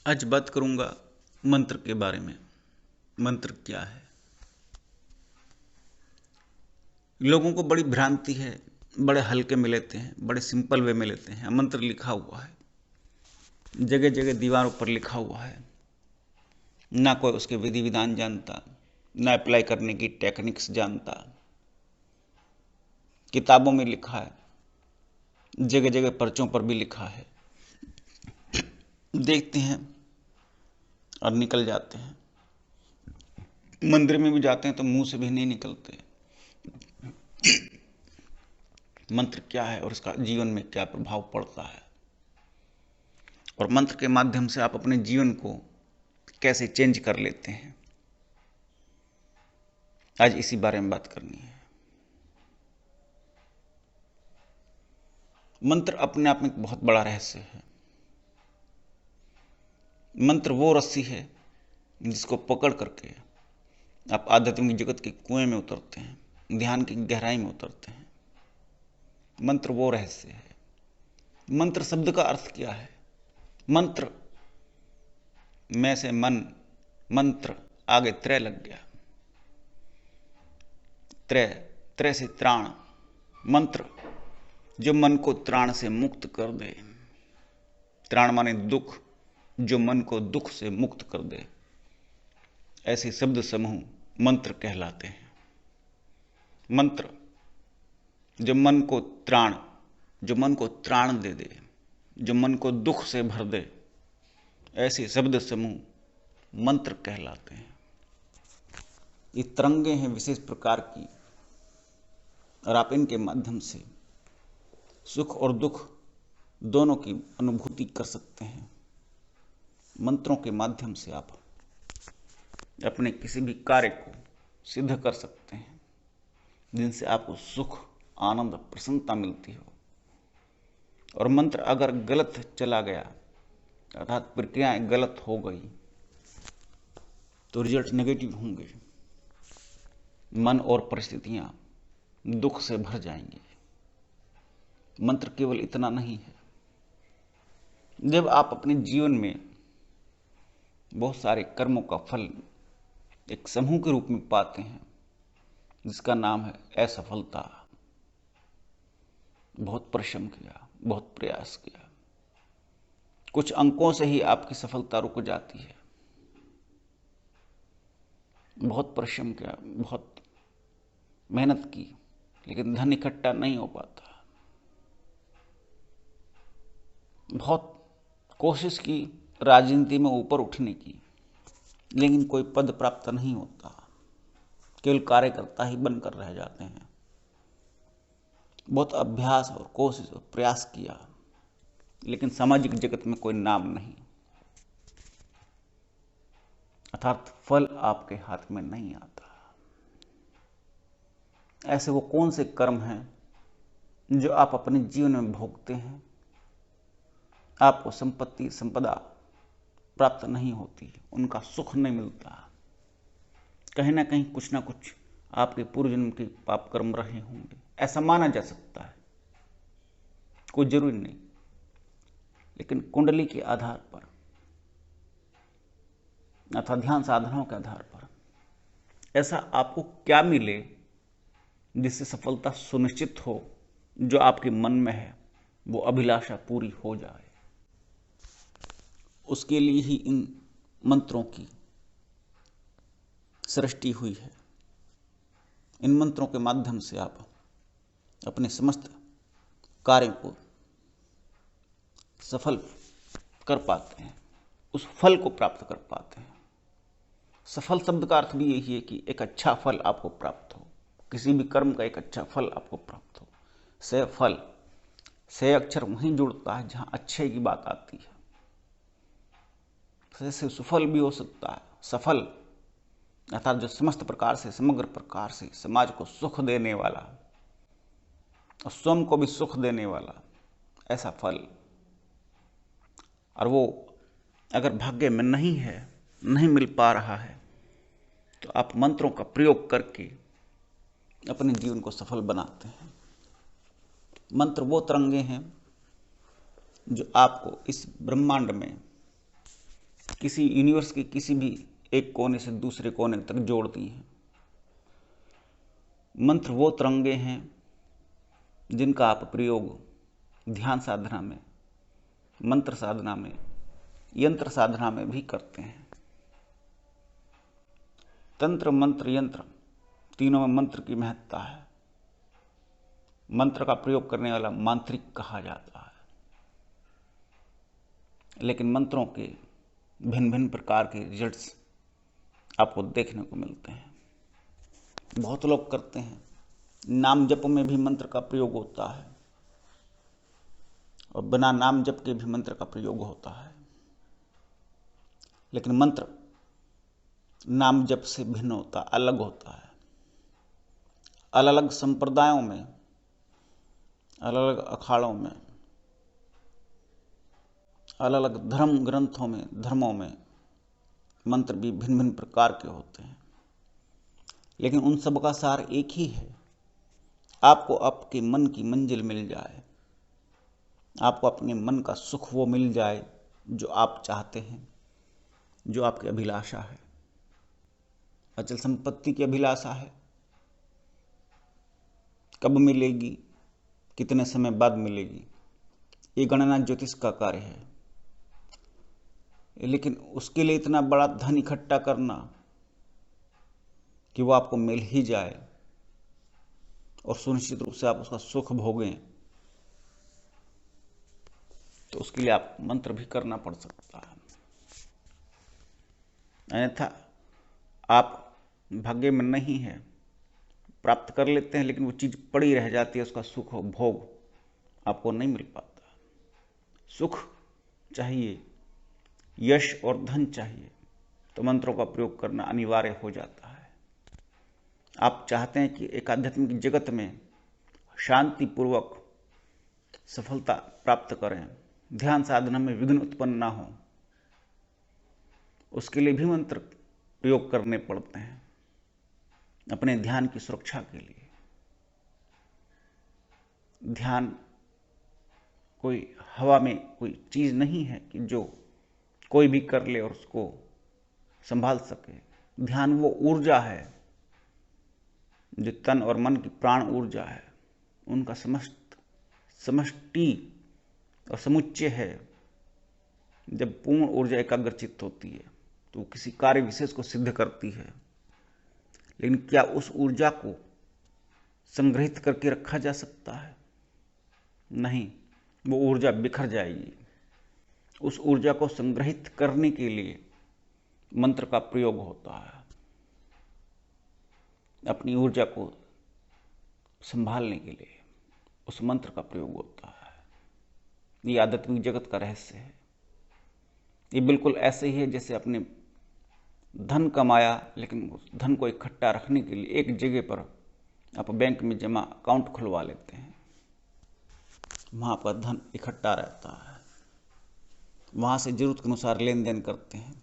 आज बात करूंगा मंत्र के बारे में। मंत्र क्या है? लोगों को बड़ी भ्रांति है, बड़े हल्के में लेते हैं, बड़े सिंपल वे में लेते हैं। मंत्र लिखा हुआ है, जगह जगह दीवारों पर लिखा हुआ है, ना कोई उसके विधि विधान जानता, ना अप्लाई करने की टेक्निक्स जानता। किताबों में लिखा है, जगह जगह पर्चों पर भी लिखा है, देखते हैं और निकल जाते हैं। मंदिर में भी जाते हैं तो मुंह से भी नहीं निकलते। मंत्र क्या है और इसका जीवन में क्या प्रभाव पड़ता है, और मंत्र के माध्यम से आप अपने जीवन को कैसे चेंज कर लेते हैं, आज इसी बारे में बात करनी है। मंत्र अपने आप में एक बहुत बड़ा रहस्य है। मंत्र वो रस्सी है जिसको पकड़ करके आप आध्यात्मिक जगत के कुएं में उतरते हैं, ध्यान की गहराई में उतरते हैं। मंत्र वो रहस्य है। मंत्र शब्द का अर्थ क्या है? मंत्र में से मन, मंत्र आगे त्रय लग गया। त्रय, त्रय से त्राण। मंत्र जो मन को त्राण से मुक्त कर दे। त्राण माने दुख, जो मन को दुख से मुक्त कर दे, ऐसे शब्द समूह मंत्र कहलाते हैं। मंत्र जो मन को त्राण, जो मन को त्राण दे दे, जो मन को दुख से भर दे, ऐसे शब्द समूह मंत्र कहलाते हैं। ये तरंगे हैं विशेष प्रकार की, और आप इनके माध्यम से सुख और दुख दोनों की अनुभूति कर सकते हैं। मंत्रों के माध्यम से आप अपने किसी भी कार्य को सिद्ध कर सकते हैं, जिनसे आपको सुख, आनंद, प्रसन्नता मिलती हो। और मंत्र अगर गलत चला गया, अर्थात प्रक्रियाएं गलत हो गई, तो रिजल्ट नेगेटिव होंगे। मन और परिस्थितियां दुख से भर जाएंगी। मंत्र केवल इतना नहीं है। जब आप अपने जीवन में बहुत सारे कर्मों का फल एक समूह के रूप में पाते हैं, जिसका नाम है असफलता, बहुत परिश्रम किया, बहुत प्रयास किया, कुछ अंकों से ही आपकी सफलता रुक जाती है। बहुत परिश्रम किया, बहुत मेहनत की, लेकिन धन इकट्ठा नहीं हो पाता। बहुत कोशिश की राजनीति में ऊपर उठने की, लेकिन कोई पद प्राप्त नहीं होता। केवल कार्यकर्ता ही बनकर रह जाते हैं। बहुत अभ्यास और कोशिश और प्रयास किया, लेकिन सामाजिक जगत में कोई नाम नहीं, अर्थात फल आपके हाथ में नहीं आता। ऐसे वो कौन से कर्म हैं जो आप अपने जीवन में भोगते हैं, आपको संपत्ति, संपदा प्राप्त नहीं होती, उनका सुख नहीं मिलता। कहीं ना कहीं कुछ ना कुछ आपके पूर्व जन्म के पाप कर्म रहे होंगे, ऐसा माना जा सकता है, कोई जरूरी नहीं। लेकिन कुंडली के आधार पर अथवा ध्यान साधनाओं के आधार पर ऐसा आपको क्या मिले जिससे सफलता सुनिश्चित हो, जो आपके मन में है वो अभिलाषा पूरी हो जाए। उसके लिए ही इन मंत्रों की सृष्टि हुई है। इन मंत्रों के माध्यम से आप अपने समस्त कार्यों को सफल कर पाते हैं, उस फल को प्राप्त कर पाते हैं। सफल शब्द का अर्थ भी यही है कि एक अच्छा फल आपको प्राप्त हो, किसी भी कर्म का एक अच्छा फल आपको प्राप्त हो। से फल से अक्षर वहीं जुड़ता है जहां अच्छे की बात आती है। से सुफल भी हो सकता है, सफल अर्थात जो समस्त प्रकार से, समग्र प्रकार से समाज को सुख देने वाला और स्वयं को भी सुख देने वाला ऐसा फल। और वो अगर भाग्य में नहीं है, नहीं मिल पा रहा है, तो आप मंत्रों का प्रयोग करके अपने जीवन को सफल बनाते हैं। मंत्र वो तरंगे हैं जो आपको इस ब्रह्मांड में किसी यूनिवर्स के किसी भी एक कोने से दूसरे कोने तक जोड़ती हैं। मंत्र वो तरंगे हैं जिनका आप प्रयोग ध्यान साधना में, मंत्र साधना में, यंत्र साधना में भी करते हैं। तंत्र, मंत्र, यंत्र तीनों में मंत्र की महत्ता है। मंत्र का प्रयोग करने वाला मांत्रिक कहा जाता है। लेकिन मंत्रों के भिन्न भिन्न प्रकार के रिजल्ट्स आपको देखने को मिलते हैं। बहुत लोग करते हैं। नाम जप में भी मंत्र का प्रयोग होता है और बिना नाम जप के भी मंत्र का प्रयोग होता है। लेकिन मंत्र नाम जप से भिन्न होता, अलग होता है। अलग अलग संप्रदायों में, अलग अलग अखाड़ों में, अलग अलग धर्म ग्रंथों में, धर्मों में मंत्र भी भिन्न भिन्न प्रकार के होते हैं। लेकिन उन सब का सार एक ही है, आपको आपके मन की मंजिल मिल जाए, आपको अपने मन का सुख वो मिल जाए जो आप चाहते हैं, जो आपकी अभिलाषा है। अचल संपत्ति की अभिलाषा है, कब मिलेगी, कितने समय बाद मिलेगी, ये गणना ज्योतिष का कार्य है। लेकिन उसके लिए इतना बड़ा धन इकट्ठा करना कि वो आपको मिल ही जाए और सुनिश्चित रूप से आप उसका सुख भोगें, तो उसके लिए आप मंत्र भी करना पड़ सकता है। अन्यथा आप भाग्य में नहीं है, प्राप्त कर लेते हैं लेकिन वो चीज़ पड़ी रह जाती है, उसका सुख भोग आपको नहीं मिल पाता। सुख चाहिए, यश और धन चाहिए, तो मंत्रों का प्रयोग करना अनिवार्य हो जाता है। आप चाहते हैं कि एक आध्यात्मिक जगत में शांतिपूर्वक सफलता प्राप्त करें, ध्यान साधना में विघ्न उत्पन्न ना हो, उसके लिए भी मंत्र प्रयोग करने पड़ते हैं अपने ध्यान की सुरक्षा के लिए। ध्यान कोई हवा में कोई चीज नहीं है कि जो कोई भी कर ले और उसको संभाल सके। ध्यान वो ऊर्जा है जो तन और मन की प्राण ऊर्जा है, उनका समष्टि और समुच्चय है। जब पूर्ण ऊर्जा एकाग्रचित्त होती है तो वो किसी कार्य विशेष को सिद्ध करती है। लेकिन क्या उस ऊर्जा को संग्रहित करके रखा जा सकता है? नहीं, वो ऊर्जा बिखर जाएगी। उस ऊर्जा को संग्रहित करने के लिए मंत्र का प्रयोग होता है, अपनी ऊर्जा को संभालने के लिए उस मंत्र का प्रयोग होता है। ये आध्यात्मिक जगत का रहस्य है। ये बिल्कुल ऐसे ही है जैसे अपने धन कमाया, लेकिन उस धन को इकट्ठा रखने के लिए एक जगह पर आप बैंक में जमा अकाउंट खुलवा लेते हैं, वहाँ पर धन इकट्ठा रहता है, वहाँ से जरूरत के अनुसार लेन देन करते हैं।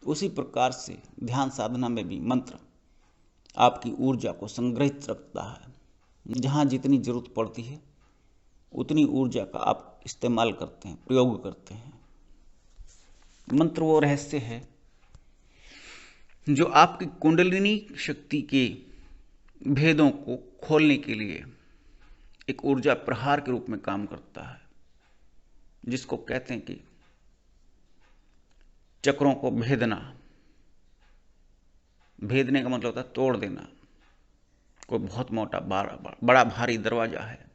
उसी प्रकार से ध्यान साधना में भी मंत्र आपकी ऊर्जा को संग्रहित रखता है। जहाँ जितनी जरूरत पड़ती है उतनी ऊर्जा का आप इस्तेमाल करते हैं, प्रयोग करते हैं। मंत्र वो रहस्य है जो आपकी कुंडलिनी शक्ति के भेदों को खोलने के लिए एक ऊर्जा प्रहार के रूप में काम करता है, जिसको कहते हैं कि चक्रों को भेदना। भेदने का मतलब होता है तोड़ देना। कोई बहुत मोटा बड़ा भारी दरवाजा है,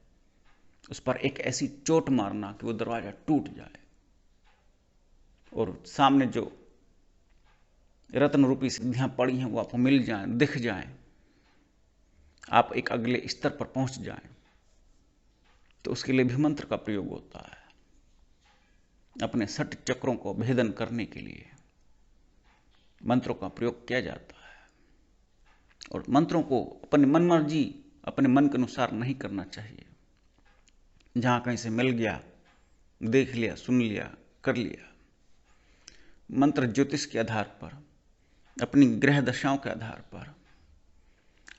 उस पर एक ऐसी चोट मारना कि वो दरवाजा टूट जाए और सामने जो रत्न रूपी सिद्धियां पड़ी हैं वो आपको मिल जाएं, दिख जाएं, आप एक अगले स्तर पर पहुंच जाएं। तो उसके लिए भी मंत्र का प्रयोग होता है। अपने सट चक्रों को भेदन करने के लिए मंत्रों का प्रयोग किया जाता है। और मंत्रों को अपने मन मर्जी, अपने मन के अनुसार नहीं करना चाहिए। जहां कहीं से मिल गया, देख लिया, सुन लिया, कर लिया। मंत्र ज्योतिष के आधार पर, अपनी ग्रह दशाओं के आधार पर,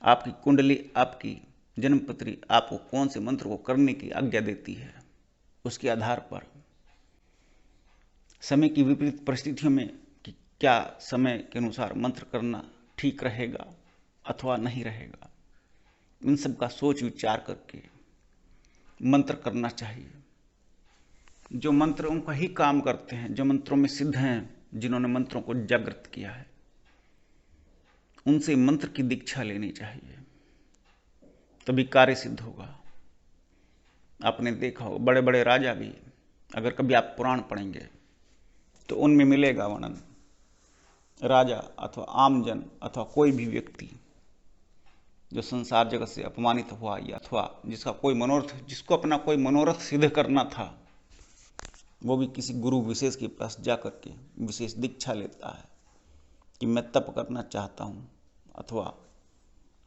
आपकी कुंडली, आपकी जन्मपत्री आपको कौन से मंत्र को करने की आज्ञा देती है, उसके आधार पर समय की विपरीत परिस्थितियों में कि क्या समय के अनुसार मंत्र करना ठीक रहेगा अथवा नहीं रहेगा, इन सब का सोच विचार करके मंत्र करना चाहिए। जो मंत्र उनका ही काम करते हैं, जो मंत्रों में सिद्ध हैं, जिन्होंने मंत्रों को जागृत किया है, उनसे मंत्र की दीक्षा लेनी चाहिए, तभी कार्य सिद्ध होगा। आपने देखा हो बड़े बड़े राजा भी, अगर कभी आप पुराण पढ़ेंगे तो उनमें मिलेगा वर्णन, राजा अथवा आमजन अथवा कोई भी व्यक्ति जो संसार जगत से अपमानित हुआ या अथवा जिसका कोई मनोरथ, जिसको अपना कोई मनोरथ सिद्ध करना था, वो भी किसी गुरु विशेष के पास जा करके विशेष दीक्षा लेता है कि मैं तप करना चाहता हूँ अथवा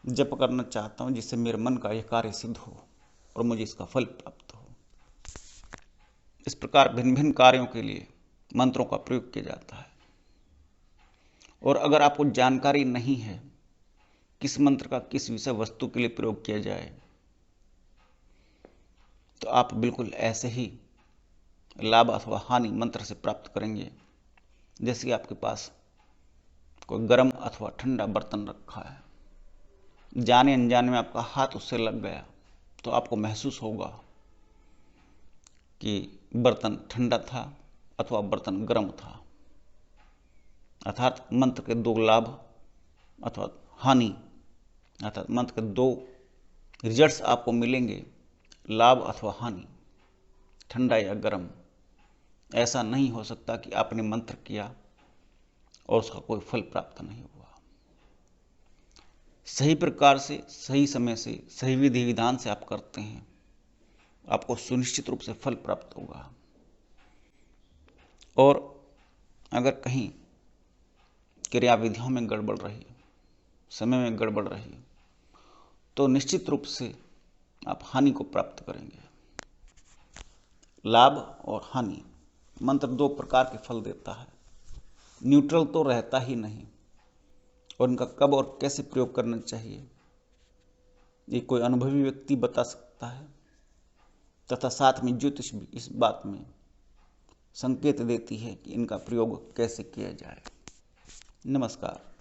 जप करना चाहता हूँ, जिससे मेरे मन का यह कार्य सिद्ध हो और मुझे इसका फल प्राप्त हो। इस प्रकार भिन्न भिन्न कार्यों के लिए मंत्रों का प्रयोग किया जाता है। और अगर आपको जानकारी नहीं है किस मंत्र का किस विषय वस्तु के लिए प्रयोग किया जाए, तो आप बिल्कुल ऐसे ही लाभ अथवा हानि मंत्र से प्राप्त करेंगे जैसे कि आपके पास कोई गर्म अथवा ठंडा बर्तन रखा है, जाने अनजाने में आपका हाथ उससे लग गया तो आपको महसूस होगा कि बर्तन ठंडा था अथवा बर्तन गर्म था। अर्थात मंत्र के दो लाभ अथवा हानि, अर्थात मंत्र के दो रिजल्ट्स आपको मिलेंगे, लाभ अथवा हानि, ठंडा या गर्म। ऐसा नहीं हो सकता कि आपने मंत्र किया और उसका कोई फल प्राप्त नहीं हुआ। सही प्रकार से, सही समय से, सही विधि विधान से आप करते हैं, आपको सुनिश्चित रूप से फल प्राप्त होगा। और अगर कहीं क्रियाविधियों में गड़बड़ रही, समय में गड़बड़ रही, तो निश्चित रूप से आप हानि को प्राप्त करेंगे। लाभ और हानि, मंत्र दो प्रकार के फल देता है, न्यूट्रल तो रहता ही नहीं, और इनका कब और कैसे प्रयोग करना चाहिए ये कोई अनुभवी व्यक्ति बता सकता है, तथा साथ में ज्योतिष भी इस बात में संकेत देती है कि इनका प्रयोग कैसे किया जाए। नमस्कार।